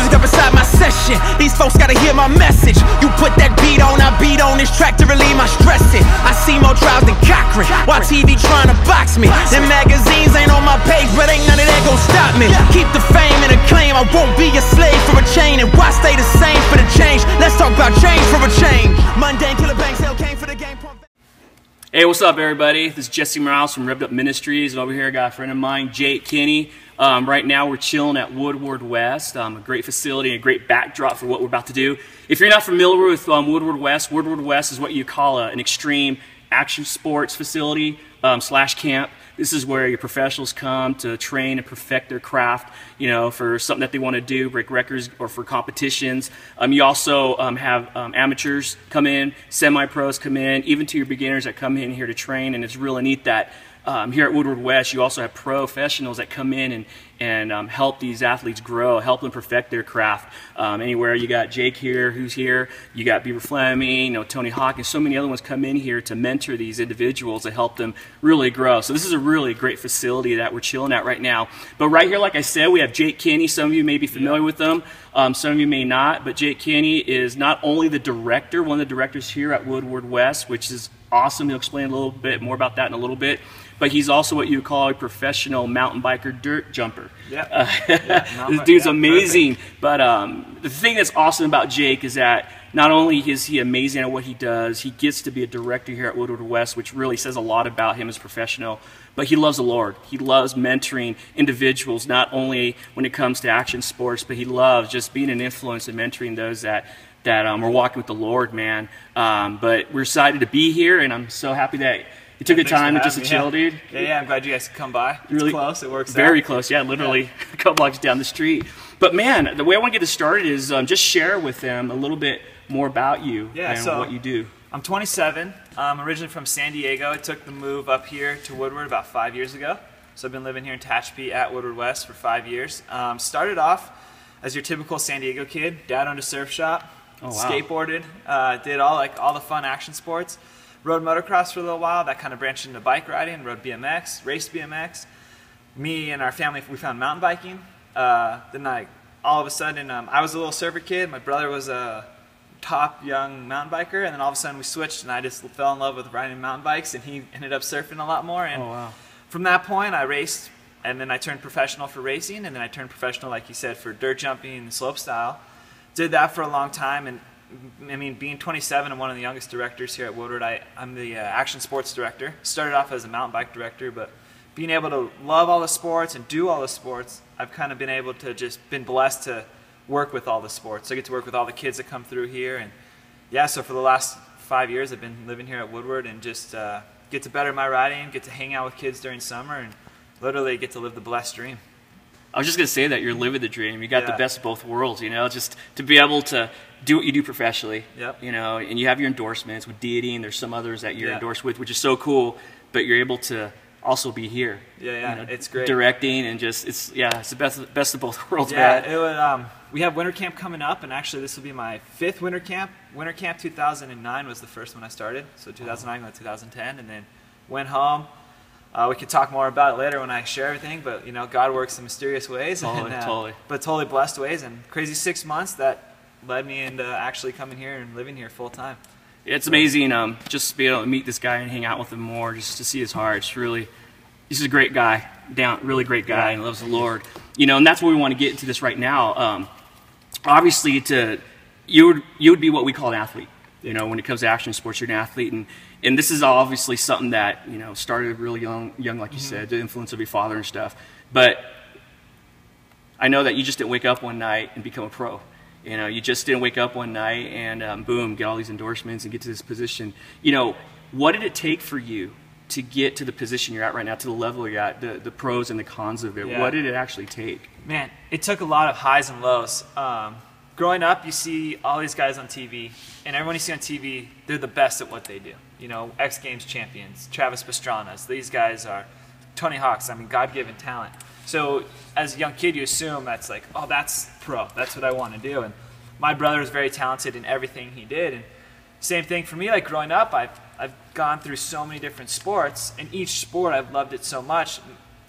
music up inside my session. These folks gotta hear my message. You put that beat on, I beat on this track to relieve my stressing. I see more trials than Cochran, while TV trying to box me. Them magazines ain't on my page, but ain't none of that gon' stop me. Keep the fame and acclaim, I won't be a slave for a chain. And why stay the same for the change? Let's talk about change for a change. Mundane killer bangs, hell came for the game. Hey, what's up, everybody? This is Jesse Morales from Revved Up Ministries, and over here I got a friend of mine, Jake Kinney. Right now we're chilling at Woodward West, a great facility, a great backdrop for what we're about to do. If you're not familiar with Woodward West is what you call an extreme action sports facility slash camp. This is where your professionals come to train and perfect their craft, you know, for something that they want to do, break records, or for competitions. You also have amateurs come in, semi-pros come in, even to your beginners that come in here to train, and it's really neat that here at Woodward West, you also have professionals that come in and help these athletes grow, help them perfect their craft. Anywhere you got Jake here, who's here, you got Beaver Fleming, you know, Tony Hawkins, so many other ones come in here to mentor these individuals to help them really grow. So this is a really great facility that we're chilling at right now. But right here, like I said, we have Jake Kinney. Some of you may be familiar with them, some of you may not, but Jake Kinney is not only the director, one of the directors here at Woodward West, which is awesome. He'll explain a little bit more about that in a little bit. But he's also what you call a professional mountain biker dirt jumper. This dude's amazing. Perfect. But the thing that's awesome about Jake is that not only is he amazing at what he does, he gets to be a director here at Woodward West, which really says a lot about him as a professional. But he loves the Lord. He loves mentoring individuals, not only when it comes to action sports, but he loves just being an influence and mentoring those that are walking with the Lord, man. But we're excited to be here, and I'm so happy that you took the time to just chill, dude. Yeah, I'm glad you guys could come by. It's really close. It works very close. Yeah, literally a couple blocks down the street. But man, the way I want to get this started is just share with them a little bit more about you and what you do. I'm 27. I'm originally from San Diego. I took the move up here to Woodward about 5 years ago. So I've been living here in Tehachapi at Woodward West for 5 years. Started off as your typical San Diego kid. Dad owned a surf shop. Oh, wow. Skateboarded. Did all the fun action sports. Rode motocross for a little while. That kind of branched into bike riding. Rode BMX, raced BMX. Me and our family, we found mountain biking. Then all of a sudden, I was a little surfer kid. My brother was a top young mountain biker, and then all of a sudden we switched, and I just fell in love with riding mountain bikes, and he ended up surfing a lot more. And from that point, I raced, and then I turned professional for racing, and then I turned professional, like you said, for dirt jumping and slopestyle. Did that for a long time, and I mean, being 27 and one of the youngest directors here at Woodward, I'm the action sports director. Started off as a mountain bike director, but being able to love all the sports and do all the sports, I've kind of been able to been blessed to work with all the sports. So I get to work with all the kids that come through here, and yeah, so for the last 5 years I've been living here at Woodward and just get to better my riding, get to hang out with kids during summer, and literally get to live the blessed dream. I was just going to say that you're living the dream. You got the best of both worlds, you know, just to be able to do what you do professionally, you know, and you have your endorsements with Deity, and there's some others that you're endorsed with, which is so cool, but you're able to also be here. You know, it's great. Directing and just, it's the best of both worlds, man. We have winter camp coming up, and actually this will be my 5th winter camp. Winter camp 2009 was the first one I started, so 2009 went to 2010, and then went home. We could talk more about it later when I share everything, but you know, God works in mysterious ways, but totally blessed ways, and crazy 6 months that led me into actually coming here and living here full time. It's amazing just to be able to meet this guy and hang out with him more, just to see his heart. It's really, he's a great guy, really great guy, and loves the Lord. You know, and that's where we want to get into this right now. Obviously, you would be what we call an athlete. You know, when it comes to action sports, you're an athlete, and this is obviously something that, you know, started really young, like you said, the influence of your father and stuff. But I know that you just didn't wake up one night and become a pro. You know, you just didn't wake up one night and boom, get all these endorsements and get to this position. You know, what did it take for you to get to the position you're at right now, to the level you're at, the pros and the cons of it? What did it actually take? Man, it took a lot of highs and lows. Growing up, you see all these guys on TV, and everyone you see on TV, they're the best at what they do. You know, X Games champions, Travis Pastrana's, these guys are Tony Hawk's, I mean, God-given talent. So as a young kid, you assume that's like, oh, that's pro, that's what I want to do. And my brother was very talented in everything he did. And same thing for me, like growing up, I've gone through so many different sports, and each sport I've loved it so much.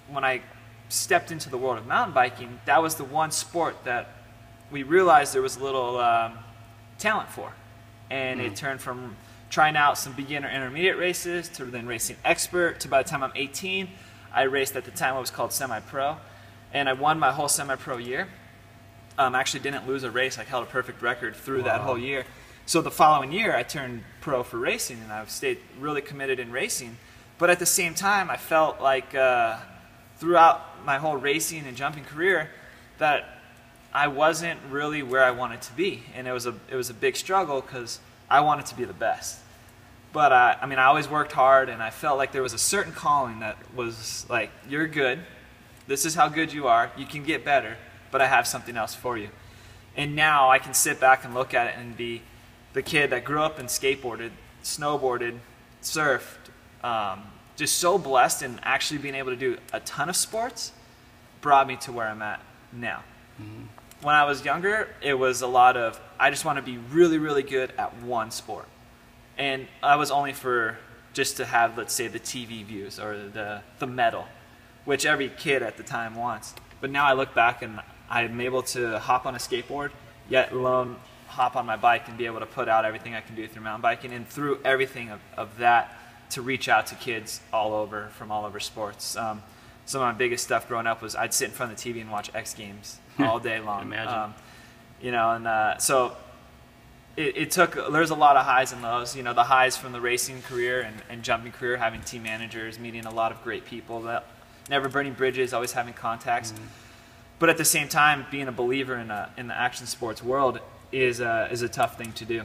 When I stepped into the world of mountain biking, that was the one sport that we realized there was a little talent for. And it turned from trying out some beginner intermediate races to then racing expert to by the time I'm 18, I raced at the time what was called semi-pro. And I won my whole semi-pro year. Actually didn't lose a race. I held a perfect record through that whole year. So the following year, I turned pro for racing, and I've stayed really committed in racing. But at the same time, I felt like throughout my whole racing and jumping career that I wasn't really where I wanted to be, and it was a big struggle because I wanted to be the best. But I mean, I always worked hard, and I felt like there was a certain calling that was like, you're good. This is how good you are. You can get better, but I have something else for you. And now I can sit back and look at it and be the kid that grew up and skateboarded, snowboarded, surfed, just so blessed, and actually being able to do a ton of sports brought me to where I'm at now. When I was younger, it was a lot of, I just want to be really, really good at one sport. And I was only for just to have, let's say, the TV views or the medal, which every kid at the time wants. But now I look back and I'm able to hop on a skateboard, yet alone hop on my bike and be able to put out everything I can do through mountain biking, and through everything of that to reach out to kids all over, from all over sports. Some of my biggest stuff growing up was I'd sit in front of the TV and watch X Games all day long. Imagine. You know, and so it took, there's a lot of highs and lows. You know, the highs from the racing career and jumping career, having team managers, meeting a lot of great people, that never burning bridges, always having contacts. But at the same time, being a believer in the action sports world is a tough thing to do.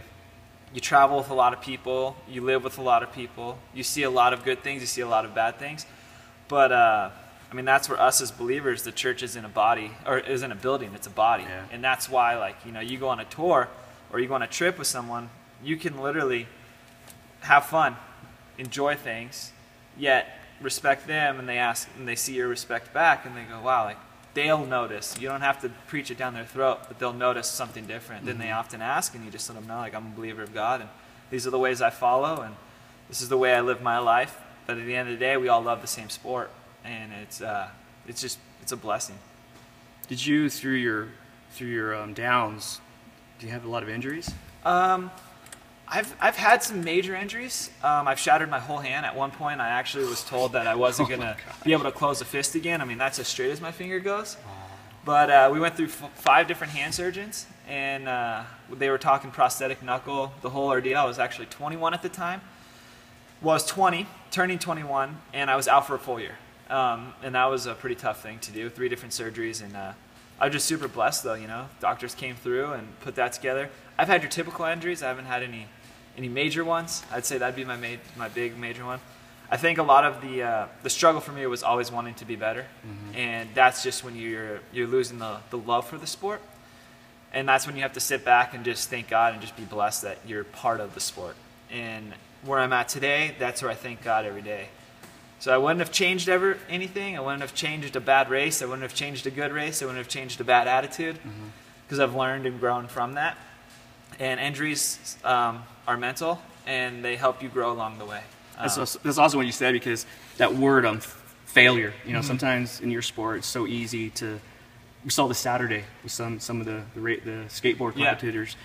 You travel with a lot of people, you live with a lot of people, you see a lot of good things, you see a lot of bad things. But I mean, that's where us as believers, the church isn't a body, or isn't a building, it's a body. Yeah. And that's why, like, you know, you go on a tour or you go on a trip with someone, you can literally have fun, enjoy things, yet respect them, and they see your respect back, and they go, wow, like, they'll notice. You don't have to preach it down their throat, but they'll notice something different than they often ask, and you just let them know, like, I'm a believer of God, and these are the ways I follow, and this is the way I live my life. But at the end of the day, we all love the same sport, and it's a blessing. Did you, through your downs, do you have a lot of injuries? I've had some major injuries. I've shattered my whole hand. At one point, I actually was told that I wasn't going to be able to close a fist again. I mean, that's as straight as my finger goes. But we went through 5 different hand surgeons, and they were talking prosthetic knuckle, the whole ordeal. I was actually 21 at the time. Well, I was 20, turning 21, and I was out for a full year. And that was a pretty tough thing to do, 3 different surgeries. And I was just super blessed, though, you know. Doctors came through and put that together. I've had your typical injuries. I haven't had any major ones. I'd say that'd be my big major one. I think a lot of the struggle for me was always wanting to be better, and that's just when you're losing the love for the sport, and that's when you have to sit back and just thank God and just be blessed that you're part of the sport. And where I'm at today, that's where I thank God every day. So I wouldn't have changed anything. I wouldn't have changed a bad race. I wouldn't have changed a good race. I wouldn't have changed a bad attitude, because I've learned and grown from that. And injuries are mental, and they help you grow along the way. That's also what you said, because that word failure, you know, sometimes in your sport it's so easy to. We saw this Saturday with some of the skateboard competitors.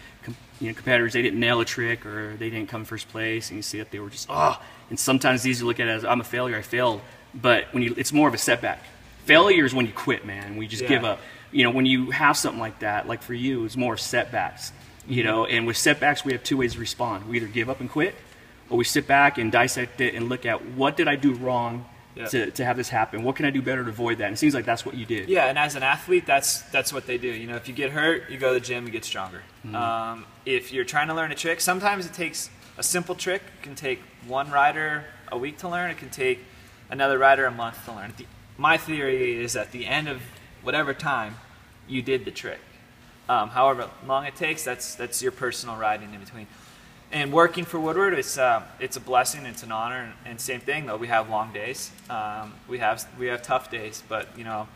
Competitors, they didn't nail a trick, or they didn't come first place, and you see that they were just And sometimes it's easy to look at it as, I'm a failure, I failed. But it's more of a setback. Failure is when you quit, man. We just give up. You know, when you have something like that, like for you, it's more setbacks. You know, and with setbacks, we have 2 ways to respond. We either give up and quit, or we sit back and dissect it and look at, what did I do wrong to have this happen? What can I do better to avoid that? And it seems like that's what you did. Yeah, and as an athlete, that's what they do. You know, if you get hurt, you go to the gym and get stronger. If you're trying to learn a trick, sometimes it takes a simple trick. It can take one rider a week to learn. It can take another rider a month to learn. My theory is at the end of whatever time, you did the trick. However long it takes, that's your personal riding in between. And working for Woodward, it's a blessing, it's an honor, and same thing though. We have long days, we have tough days, but you know,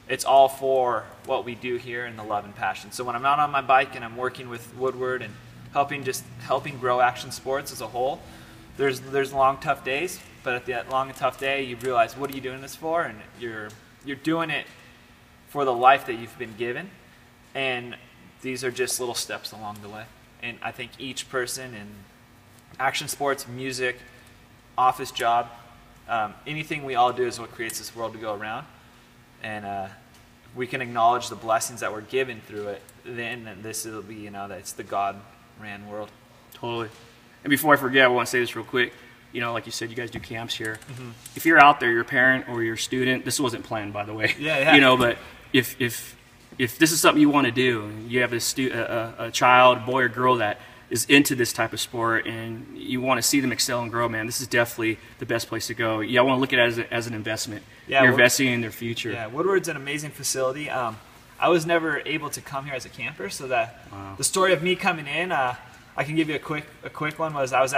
it's all for what we do here and the love and passion. So when I'm out on my bike and I'm working with Woodward and helping grow action sports as a whole, there's long tough days, but at that long and tough day, you realize, what are you doing this for? And you're doing it for the life that you've been given. And these are just little steps along the way. And I think each person in action sports, music, office job, anything we all do is what creates this world to go around. And we can acknowledge the blessings that we're given through it, then this will be, that it's the God-ran world. Totally. And before I forget, I want to say this real quick. Like you said, you guys do camps here. If you're out there, you're a parent or you're a student, this wasn't planned, by the way. Yeah. But if this is something you want to do, you have a child, boy or girl that is into this type of sport, and you want to see them excel and grow, man, this is definitely the best place to go. I want to look at it as an investment. You're investing in their future. Yeah, Woodward's an amazing facility. I was never able to come here as a camper, so that the story of me coming in, I can give you a quick one. Was I was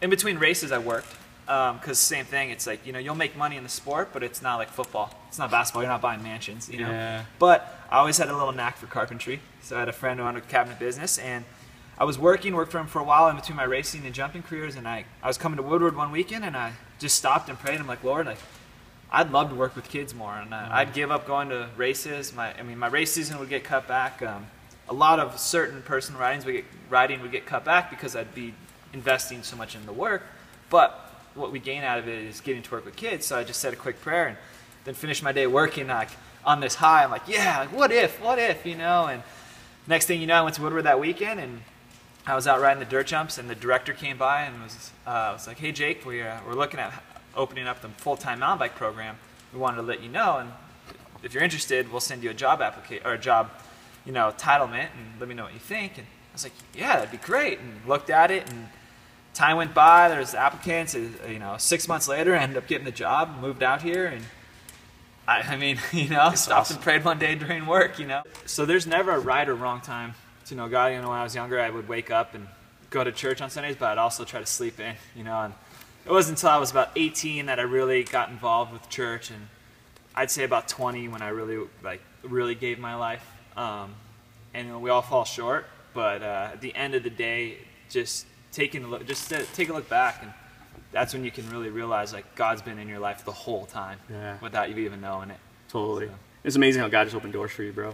in between races I worked, because same thing. It's like you'll make money in the sport, but it's not like football. It's not basketball. You're not buying mansions, Yeah. But I always had a little knack for carpentry. So I had a friend who owned a cabinet business, and I was worked for him for a while in between my racing and jumping careers. And I was coming to Woodward one weekend, and I just stopped and prayed. I'm like, Lord, I'd love to work with kids more, and I'd give up going to races. My race season would get cut back. A lot of certain personal riding would get cut back because I'd be investing so much in the work. But what we gain out of it is getting to work with kids. So I just said a quick prayer and then finished my day working on this high. I'm like, yeah, what if, And next thing you know, I went to Woodward that weekend, and I was out riding the dirt jumps, and the director came by and was like, hey, Jake, we're looking at opening up the full-time mountain bike program. We wanted to let you know, and if you're interested, we'll send you a job application or a job, entitlement, and let me know what you think. And I was like, yeah, that'd be great. And looked at it, and time went by. There's applicants. 6 months later, I ended up getting the job, moved out here, and stopped awesome. and prayed one day during work. So there's never a right or wrong time to know God. When I was younger, I would wake up and go to church on Sundays, but I'd also try to sleep in. And it wasn't until I was about 18 that I really got involved with church, and I'd say about 20 when I really gave my life. And we all fall short, but at the end of the day, just take a look back, and that's when you can really realize God's been in your life the whole time, without you even knowing it. Totally. So. It's amazing how God just opened doors for you, bro.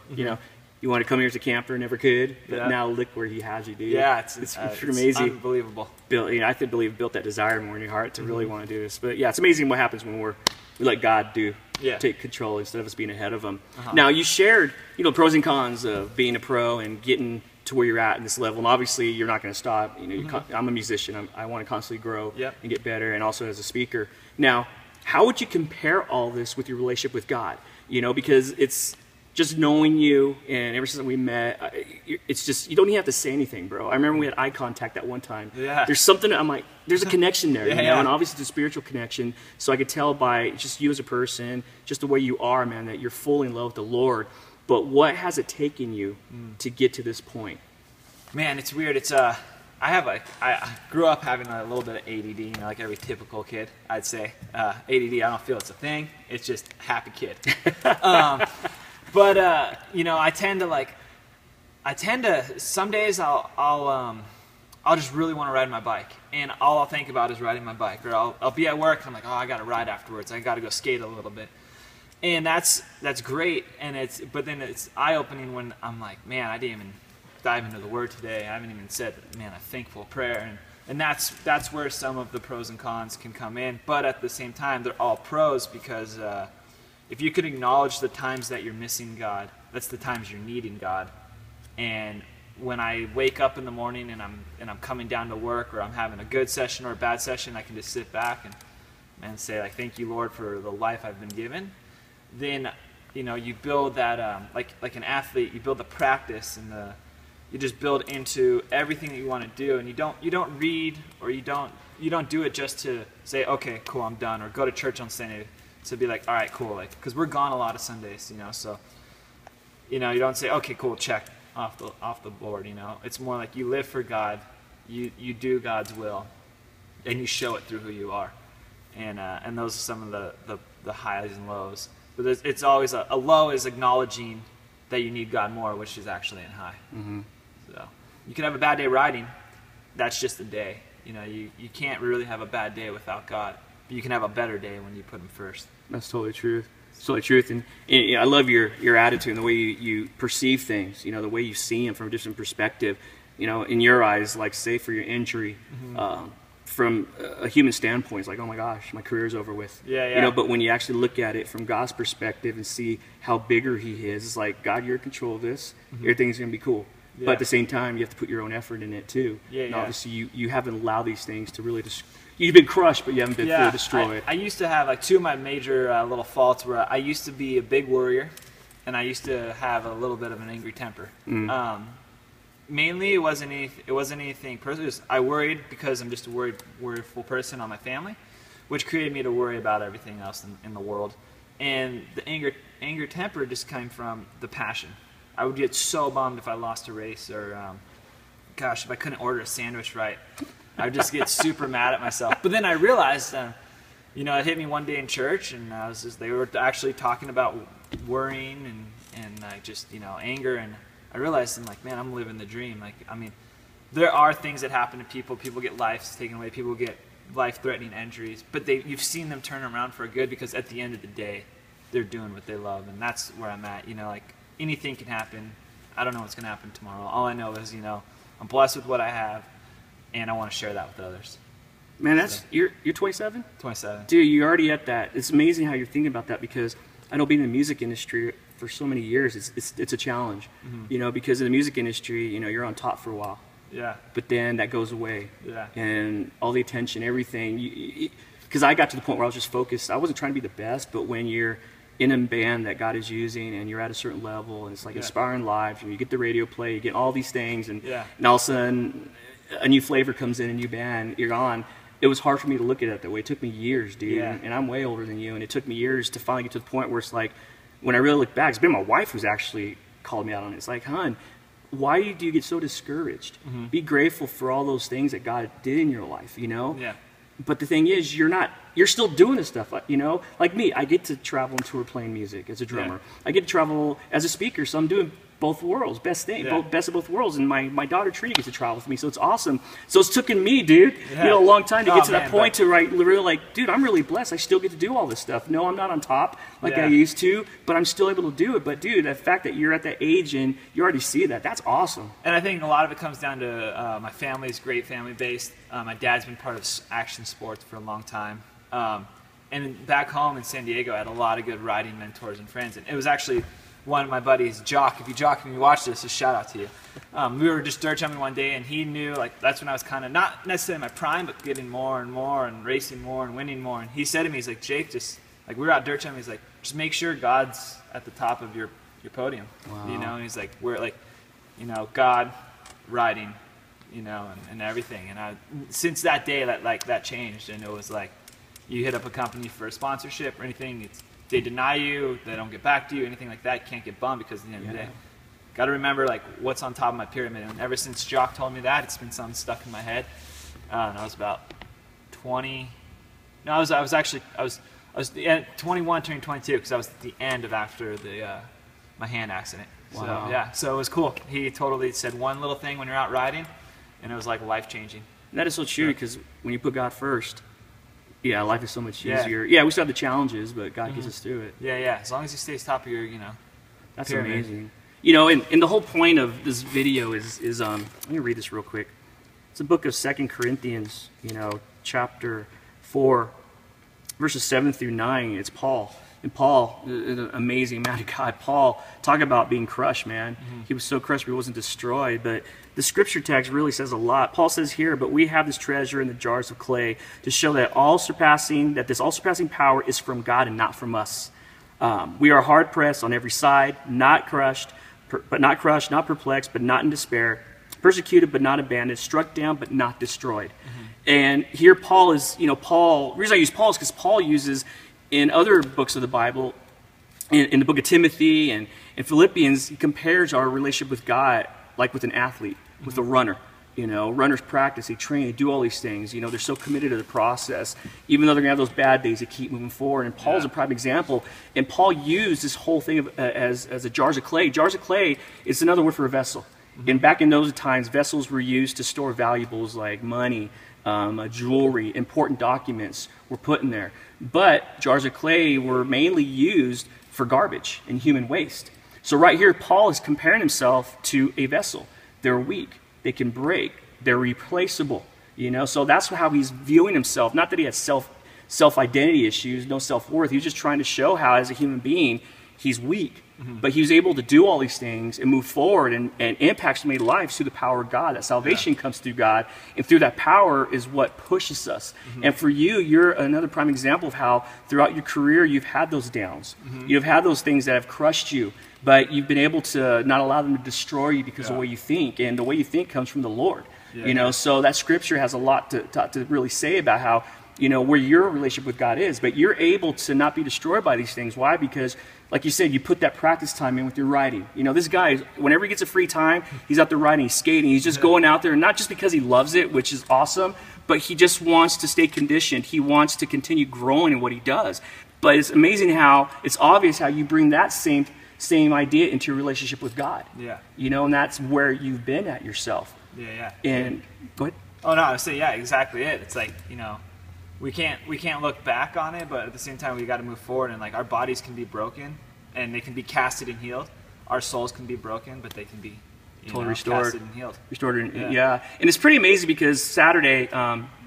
You want to come here as a camper, never could, but now look where He has you, dude. Yeah, it's amazing. Unbelievable. I believe built that desire more in your heart to really want to do this. But yeah, it's amazing what happens when we let God take control instead of us being ahead of Him. Now, you shared, pros and cons of being a pro and getting to where you're at in this level, and obviously you're not going to stop. I'm a musician. I want to constantly grow and get better, and also as a speaker. Now, how would you compare all this with your relationship with God? Because it's just knowing you, and ever since we met, it's just, you don't even have to say anything, bro. I remember we had eye contact that one time. Yeah. There's something, I'm like, there's a connection there, Yeah. and obviously it's a spiritual connection. So I could tell by just you as a person, just the way you are, man, that you're fully in love with the Lord. But what has it taken you to get to this point? Man, it's weird. It's I grew up having a little bit of ADD, like every typical kid, I'd say. ADD, I don't feel it's a thing. It's just happy kid. But I tend to some days I'll just really want to ride my bike, and all I'll think about is riding my bike. Or I'll be at work and I'm like, oh, I got to ride afterwards. I got to go skate a little bit. And that's great, but then it's eye-opening when I'm like, man, I didn't even dive into the Word today. I haven't even said, man, a thankful prayer. And that's where some of the pros and cons can come in. But at the same time, they're all pros, because if you could acknowledge the times that you're missing God, that's the times you're needing God. And when I wake up in the morning and I'm coming down to work, or I'm having a good session or a bad session, I can just sit back and say, thank you, Lord, for the life I've been given. Then you build that like an athlete, you build the practice, and you just build into everything that you want to do. And you don't read, or you don't do it just to say, okay, cool, I'm done, or go to church on Sunday to be like, all right, cool, because we're gone a lot of Sundays, so you don't say, okay, cool, check off the board. It's more like you live for God, you do God's will, and you show it through who you are. And those are some of the highs and lows. But it's always a low is acknowledging that you need God more, which is actually a high. So you can have a bad day riding. That's just a day. You can't really have a bad day without God. But you can have a better day when you put Him first. That's totally true. So the truth, and I love your attitude and the way you perceive things. You know, the way you see them from a different perspective. You know, in your eyes, like say for your injury, from a human standpoint, it's like, oh my gosh, my career's over with. Yeah, yeah. You know, but when you actually look at it from God's perspective and see how bigger He is, it's like, God, you're in control of this. Everything's gonna be cool. Yeah. But at the same time, you have to put your own effort in it too. Yeah, and yeah. obviously, you haven't allowed these things to really you've been crushed, but you haven't been fully destroyed. I used to have like two of my major little faults where I used to be a big worrier, and I used to have a little bit of an angry temper. Mainly, it wasn't anything personal. I worried because I'm just a worryful person on my family, which created me to worry about everything else in the world. And the anger temper just came from the passion. I would get so bummed if I lost a race, or gosh, if I couldn't order a sandwich right. I would just get super mad at myself. But then I realized, you know, it hit me one day in church, and they were actually talking about worrying and just, you know, anger, and I realized, I'm like, man, I'm living the dream. Like, I mean, there are things that happen to people. People get lives taken away. People get life-threatening injuries. But you've seen them turn around for good, because at the end of the day, they're doing what they love. And that's where I'm at. You know, like, anything can happen. I don't know what's going to happen tomorrow. All I know is, you know, I'm blessed with what I have, and I want to share that with others. Man, that's you're 27? 27. Dude, you're already at that. It's amazing how you're thinking about that, because I know being in the music industry for so many years, it's a challenge. You know, because in the music industry, you know, you're on top for a while. Yeah. But then that goes away. Yeah. And all the attention, everything. Because I got to the point where I was just focused. I wasn't trying to be the best, but when you're in a band that God is using and you're at a certain level and it's like inspiring lives, and you get the radio play, you get all these things, and all of a sudden a new flavor comes in, a new band, you're on. It was hard for me to look at it that way. It took me years, dude, and I'm way older than you, and it took me years to finally get to the point where it's like, when I really look back, it's been my wife who's actually called me out on it. It's like, hon, why do you get so discouraged? Be grateful for all those things that God did in your life, you know? Yeah. But the thing is, you're still doing this stuff, you know? Like me, I get to travel and tour playing music as a drummer. I get to travel as a speaker, so I'm doing both worlds, best of both worlds, and my daughter Trina gets to travel with me, so it's awesome. So it's taken me, dude, you know, a long time to get to that point to really like, dude, I'm really blessed. I still get to do all this stuff. No, I'm not on top like I used to, but I'm still able to do it. But dude, the fact that you're at that age and you already see that's awesome. And I think a lot of it comes down to my family's great family based. My dad's been part of action sports for a long time. And back home in San Diego, I had a lot of good riding mentors and friends. And it was actually one of my buddies, Jock. If you watch this, a shout out to you. We were just dirt jumping one day, and he knew, like, that's when I was kind of not necessarily in my prime, but getting more and more and racing more and winning more. And he said to me, he's like, Jake, just like, we were out dirt jumping. He's like, just make sure God's at the top of your podium. Wow. You know, and he's like, we're like, you know, God, riding, you know, and everything. And since that day, that changed, and it was like, you hit up a company for a sponsorship or anything, they deny you, they don't get back to you, anything like that, you can't get bummed, because at the end of the day, got to remember like what's on top of my pyramid. And ever since Jock told me that, it's been something stuck in my head. And I was about 20. No, I was 21 turning 22, because I was at the end of after the my hand accident. Wow. So yeah, so it was cool. He totally said one little thing when you're out riding, and it was like life changing. That is so true, because when you put God first, yeah, life is so much easier. Yeah, we still have the challenges, but God gets us through it. Yeah, yeah. As long as He stays top of your, you know, that's pyramid. Amazing. You know, and the whole point of this video is let me read this real quick. It's a book of 2 Corinthians, you know, chapter 4, verses 7 through 9. It's Paul. And Paul, an amazing man of God. Paul, talk about being crushed, man. He was so crushed, but he wasn't destroyed. But the scripture text really says a lot. Paul says here, but we have this treasure in the jars of clay to show that this all surpassing power is from God and not from us. We are hard pressed on every side, not crushed, not perplexed, but not in despair, persecuted but not abandoned, struck down but not destroyed. And here Paul is, you know, the reason I use Paul is because Paul uses in other books of the Bible, in the book of Timothy and in Philippians, he compares our relationship with God like with an athlete, with a runner. You know, runners practice, they train, they do all these things. You know, they're so committed to the process. Even though they're going to have those bad days, they keep moving forward. And Paul's a prime example. And Paul used this whole thing as a jars of clay. Jars of clay is another word for a vessel. And back in those times, vessels were used to store valuables like money, jewelry, important documents were put in there. But jars of clay were mainly used for garbage and human waste. So right here, Paul is comparing himself to a vessel. They're weak, they can break, they're replaceable. You know, so that's how he's viewing himself. Not that he had self-identity issues, no self-worth. He was just trying to show how, as a human being, he's weak. But he was able to do all these things and move forward and impact so many lives through the power of God. That salvation comes through God, and through that power is what pushes us. And for you, you're another prime example of how throughout your career you've had those downs. You've had those things that have crushed you, but you've been able to not allow them to destroy you because of the way you think, and the way you think comes from the Lord. You know, so that scripture has a lot to really say about how, you know, where your relationship with God is. But you're able to not be destroyed by these things. Why? Because, like you said, you put that practice time in with your riding. You know, this guy, whenever he gets a free time, he's out there riding, he's skating, he's just going out there, not just because he loves it, which is awesome, but he just wants to stay conditioned. He wants to continue growing in what he does. But it's amazing how, it's obvious how you bring that same idea into your relationship with God. Yeah. You know, and that's where you've been at yourself. And go ahead. Oh no, I was saying, exactly it. It's like, you know, we can't look back on it, but at the same time we got to move forward. And like, our bodies can be broken and they can be casted and healed. Our souls can be broken, but they can be totally restored, casted and healed. Restored, and it's pretty amazing because Saturday,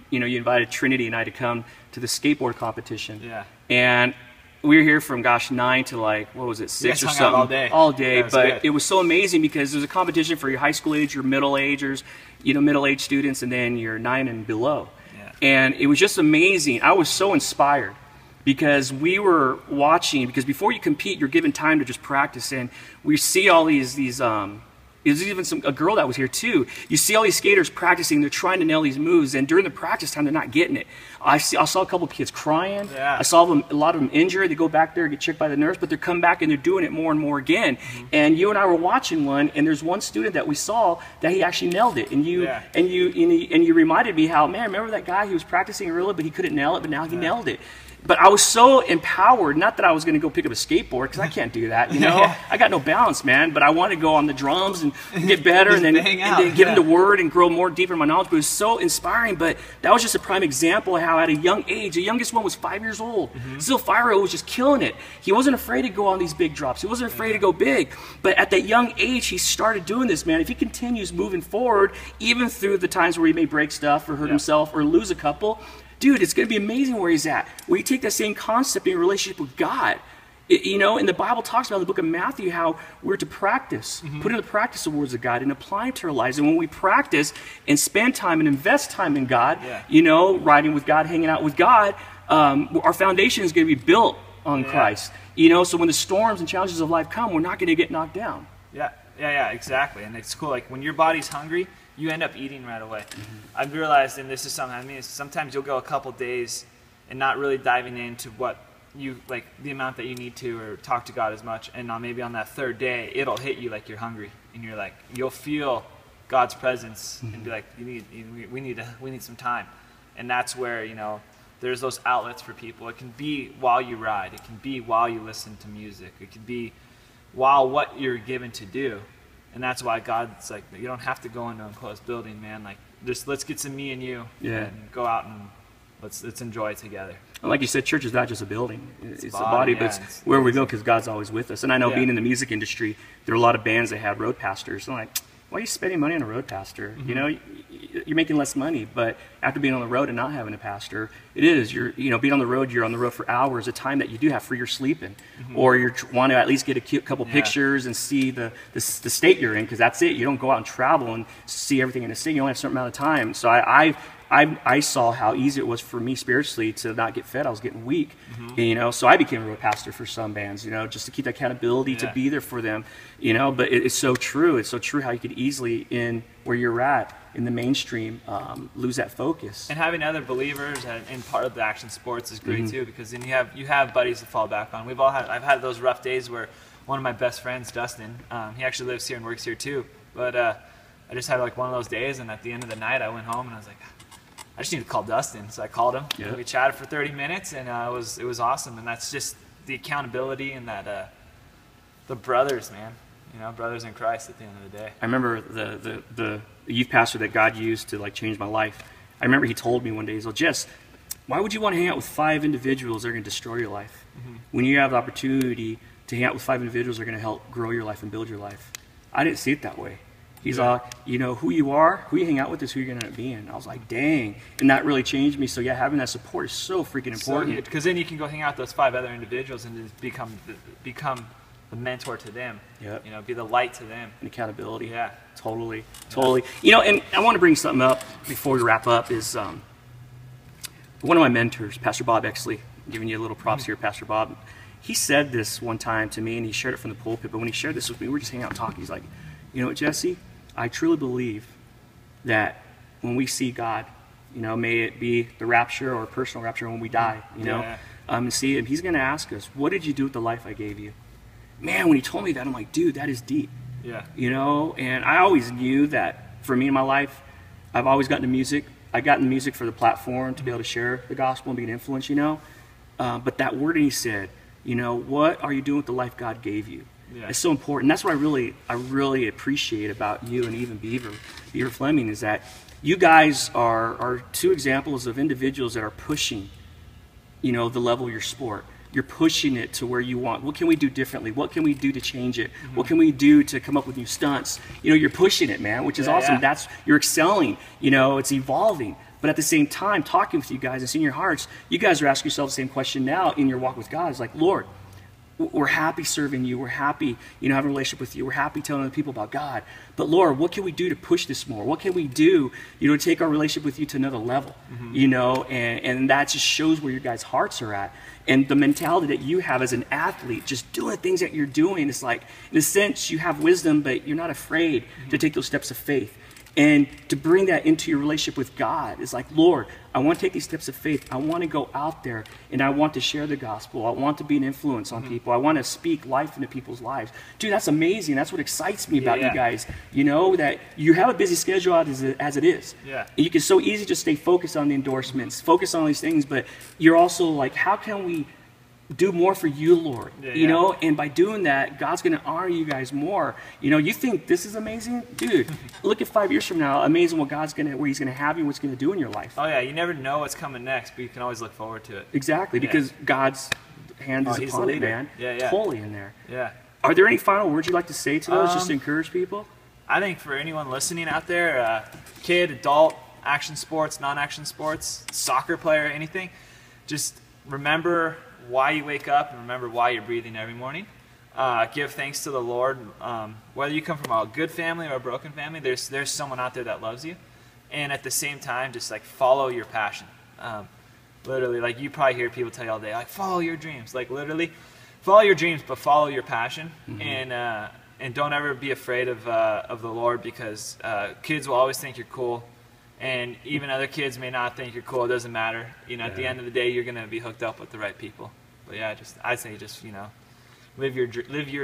you know, you invited Trinity and I to come to the skateboard competition. And we were here from 9 to like, what was it, 6 or something, all day. But it was so amazing because there's a competition for your high school age, your middle-agers, you know, middle-aged students, and then your 9 and below. And it was just amazing. I was so inspired because we were watching, because before you compete, you're given time to just practice. And we see all these there's even a girl that was here too. You see all these skaters practicing, they're trying to nail these moves, and during the practice time, they're not getting it. I saw a couple of kids crying. I saw a lot of them injured. They go back there, get checked by the nurse, but they come back and they're doing it more and more again. And you and I were watching one, and there's one student that we saw that he actually nailed it. And you reminded me how, man, remember that guy? He was practicing earlier, but he couldn't nail it, but now he nailed it. But I was so empowered, not that I was going to go pick up a skateboard, because I can't do that, you know. I got no balance, man, but I wanted to go on the drums and get better and then get into Word and grow more deeper in my knowledge. But it was so inspiring. But that was just a prime example of how at a young age, the youngest one was 5 years old. Still, Fyro was just killing it. He wasn't afraid to go on these big drops. He wasn't afraid to go big. But at that young age, he started doing this, man. If he continues moving forward, even through the times where he may break stuff or hurt himself or lose a couple, dude, it's going to be amazing where he's at. Where you take that same concept in your relationship with God. You know, and the Bible talks about in the book of Matthew how we're to practice, put into practice the words of God and apply them to our lives. And when we practice and spend time and invest time in God, you know, riding with God, hanging out with God, our foundation is going to be built on Christ. You know, so when the storms and challenges of life come, we're not going to get knocked down. Yeah, exactly. And it's cool. Like when your body's hungry, you end up eating right away. I've realized, and this is something, I mean, sometimes you'll go a couple days and not really diving into what you, like the amount that you need to, or talk to God as much, and maybe on that third day, it'll hit you like you're hungry, and you're like, you'll feel God's presence and be like, we need some time. And that's where, you know, there's those outlets for people. It can be while you ride, it can be while you listen to music, it can be while what you're given to do. And that's why God's like, you don't have to go into an enclosed building, man. Like, just let's get some me and you and go out and let's enjoy it together. And like you said, church is not just a building. It's a body, but it's where we go because God's always with us. And I know being in the music industry, there are a lot of bands that had road pastors. I'm like, why are you spending money on a road pastor? You know, you're making less money, but after being on the road and not having a pastor, being on the road, you're on the road for hours, a time that you do have free, you're sleeping. Or you want to at least get a couple pictures and see the state you're in, because that's it. You don't go out and travel and see everything in a city. You only have a certain amount of time. So I saw how easy it was for me spiritually to not get fed. I was getting weak, you know. So I became a road pastor for some bands, you know, just to keep that accountability, to be there for them, you know. But it's so true. It's so true how you could easily, in where you're at in the mainstream, lose that focus. And having other believers and part of the action sports is great too, because then you have buddies to fall back on. I've had those rough days where one of my best friends, Dustin, he actually lives here and works here too. But I just had like one of those days, and at the end of the night, I went home and I was like, I just need to call Dustin. So I called him. We chatted for 30 minutes, and it was awesome. And that's just the accountability and that the brothers, man. You know, brothers in Christ at the end of the day. I remember the youth pastor that God used to like change my life. I remember he told me one day, he's like, Jess, why would you want to hang out with 5 individuals that are going to destroy your life when you have the opportunity to hang out with 5 individuals that are going to help grow your life and build your life? I didn't see it that way. He's like, you know, who you are, who you hang out with is who you're going to end up being. I was like, dang. And that really changed me. So yeah, having that support is so freaking important. Because then you can go hang out with those 5 other individuals and just become the mentor to them. Yep. You know, be the light to them. And accountability. Yeah. Totally. You know, and I want to bring something up before we wrap up is one of my mentors, Pastor Bob Exley, giving you a little props here, Pastor Bob. He said this one time to me, and he shared it from the pulpit, but when he shared this with me, we were just hanging out talking. He's like, you know what, Jesse, I truly believe that when we see God, you know, may it be the rapture or personal rapture when we die, you know, and see him, he's going to ask us, what did you do with the life I gave you? Man, when he told me that, I'm like, dude, that is deep. Yeah. You know, and I always knew that for me in my life, I've always gotten to music. I got in music for the platform to be able to share the gospel and be an influence, you know. But that word he said, you know, what are you doing with the life God gave you? Yeah. It's so important. That's what I really appreciate about you and even Beaver Fleming is that you guys are 2 examples of individuals that are pushing, you know, the level of your sport. You're pushing it to where you want. What can we do differently? What can we do to change it? What can we do to come up with new stunts? You know, you're pushing it, man, which is awesome. Yeah. You're excelling. You know, it's evolving. But at the same time, talking with you guys and seeing your hearts, you guys are asking yourself the same question now in your walk with God. It's like, Lord, we're happy serving you. We're happy, you know, having a relationship with you. We're happy telling other people about God. But Lord, what can we do to push this more? What can we do, you know, to take our relationship with you to another level? You know, and that just shows where your guys' hearts are at. And the mentality that you have as an athlete, just doing the things that you're doing, it's like, in a sense, you have wisdom, but you're not afraid to take those steps of faith. And to bring that into your relationship with God is like, Lord, I want to take these steps of faith. I want to go out there and I want to share the gospel. I want to be an influence on people. I want to speak life into people's lives. Dude, that's amazing. That's what excites me about you guys. You know, that you have a busy schedule as it is. Yeah. And you can so easy just stay focused on the endorsements, focus on these things, but you're also like, how can we do more for you, Lord? You know, and by doing that, God's going to honor you guys more. You know, you think this is amazing? Dude, look at 5 years from now, amazing what where he's going to have you, what's going to do in your life. Oh yeah, you never know what's coming next, but you can always look forward to it. Exactly, because God's hand is upon it, man. Totally in there. Yeah. Are there any final words you'd like to say to those, just to encourage people? I think for anyone listening out there, kid, adult, action sports, non-action sports, soccer player, anything, just remember why you wake up and remember why you're breathing every morning. Give thanks to the Lord. Whether you come from a good family or a broken family, there's someone out there that loves you. And at the same time, just like follow your passion. Literally, like you probably hear people tell you all day, like follow your dreams. Like literally, follow your dreams, but follow your passion. And don't ever be afraid of the Lord, because kids will always think you're cool. And even other kids may not think you're cool. It doesn't matter. You know, at the end of the day, you're going to be hooked up with the right people. But yeah, I'd say you know, live your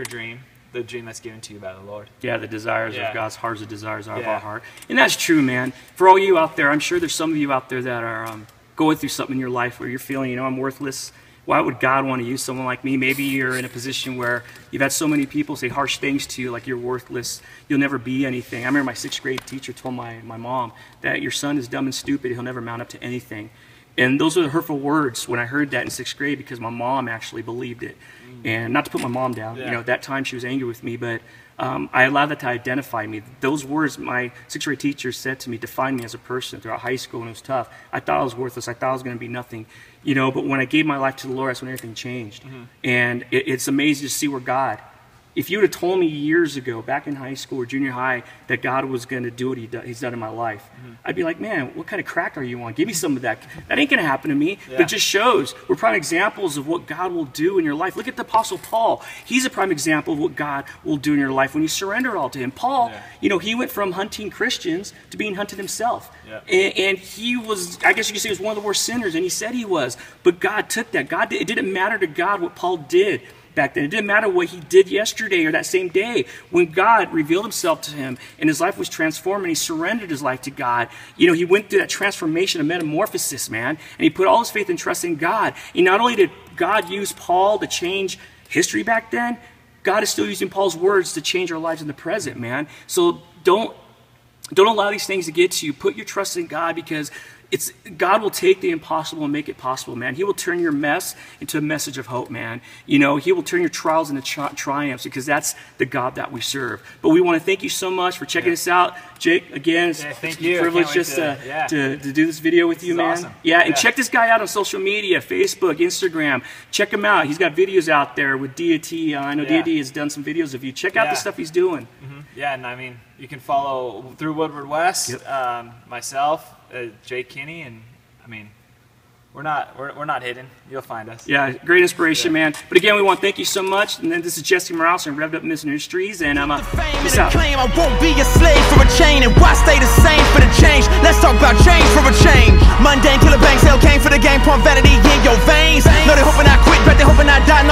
dream, the dream that's given to you by the Lord. Yeah, the desires of God's heart, the desires of our heart. And that's true, man. For all you out there, I'm sure there's some of you out there that are going through something in your life where you're feeling, you know, I'm worthless. Why would God want to use someone like me? Maybe you're in a position where you've had so many people say harsh things to you, like you're worthless, you'll never be anything. I remember my 6th grade teacher told my mom that your son is dumb and stupid, he'll never mount up to anything. And those are the hurtful words when I heard that in 6th grade, because my mom actually believed it. And not to put my mom down, you know, at that time she was angry with me, but I allowed that to identify me. Those words my 6th grade teacher said to me defined me as a person throughout high school, and it was tough. I thought I was worthless. I thought I was going to be nothing. You know, but when I gave my life to the Lord, that's when everything changed. And it's amazing to see where God, if you would have told me years ago, back in high school or junior high, that God was going to do what he's done in my life, I'd be like, man, what kind of crack are you on? Give me some of that. That ain't going to happen to me. But it just shows. We're prime examples of what God will do in your life. Look at the Apostle Paul. He's a prime example of what God will do in your life when you surrender it all to him. Paul, you know, he went from hunting Christians to being hunted himself. And he was, I guess you could say, he was one of the worst sinners, and he said he was. But God took that. It didn't matter to God what Paul did back then. It didn't matter what he did yesterday or that same day. When God revealed himself to him and his life was transformed and he surrendered his life to God, you know, he went through that transformation of metamorphosis, man, and he put all his faith and trust in God. And not only did God use Paul to change history back then, God is still using Paul's words to change our lives in the present, man. So don't allow these things to get to you. Put your trust in God, because God will take the impossible and make it possible, man. He will turn your mess into a message of hope, man. You know, He will turn your trials into triumphs, because that's the God that we serve. But we want to thank you so much for checking us out. Jake, again, it's thank a you. privilege just to do this video with you, man. Awesome. Yeah, and check this guy out on social media, Facebook, Instagram. Check him out. He's got videos out there with Deity. I know Deity has done some videos of you. Check out the stuff he's doing. Yeah, and I mean, you can follow through Woodward West, myself, Jake Kinney, and I mean, we're not hidden. You'll find us. Yeah, great inspiration, man. But again, we want to thank you so much. And then this is Jesse Morales from Revved Up Ministries, and I'm peace out. Claim I won't be a slave for a chain, and why stay the same for the change? Let's talk about change for a change. Mundane killer bangs, hell came for the game, pump vanity in your veins. No, they hoping I quit, but they hoping I die.